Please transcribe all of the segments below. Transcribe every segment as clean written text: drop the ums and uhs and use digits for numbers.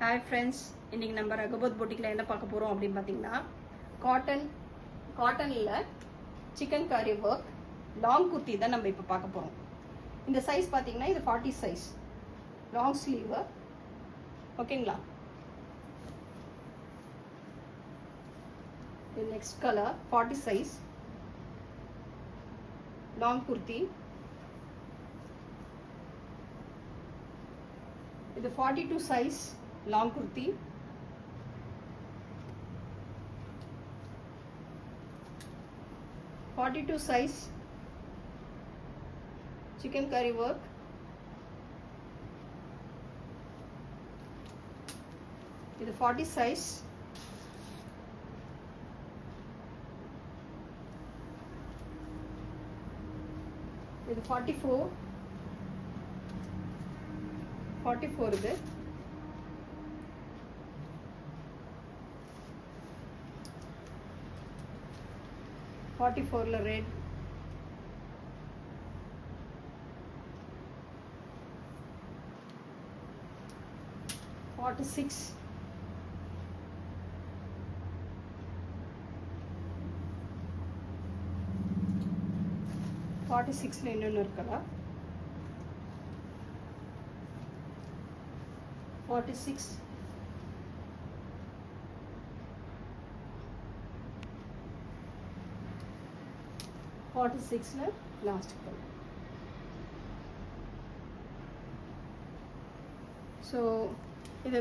Hi friends, இன்னைக்கு நம்ம ரகபோத் பொட்டிக்ல என்ன பார்க்க போறோம் அப்படினு பாத்தீங்கன்னா காட்டன்ல சிக்கன் காரி வர்க் லாங் குர்த்தி தான் நம்ம இப்ப பார்க்க போறோம். இந்த சைஸ் பாத்தீங்கன்னா இது 40 சைஸ் லாங் ஸ்லீவ். ஓகேங்களா? The next color 40 size long kurti. இது 42 size long kurti. (42 size chicken curry work. இது 40 size இது 44 இது 44ல ரெட், 46 46ல இன்னொன்னு இருக்கா 46 46ல லாஸ்ட் கலர். ஸோ இது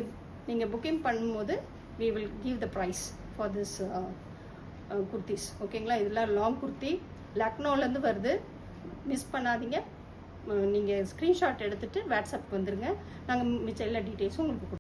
நீங்கள் புக்கிங் பண்ணும்போது we will give the price for this kurtis. ஓகேங்களா? இதெல்லாம் லாங் குர்த்தி லக்னோலேருந்து வருது, மிஸ் பண்ணாதீங்க. நீங்கள் ஸ்க்ரீன்ஷாட் எடுத்துகிட்டு வாட்ஸ்அப் வந்துடுங்க. நாங்கள் மிச்சம் எல்லா டீட்டெயில்ஸும் உங்களுக்கு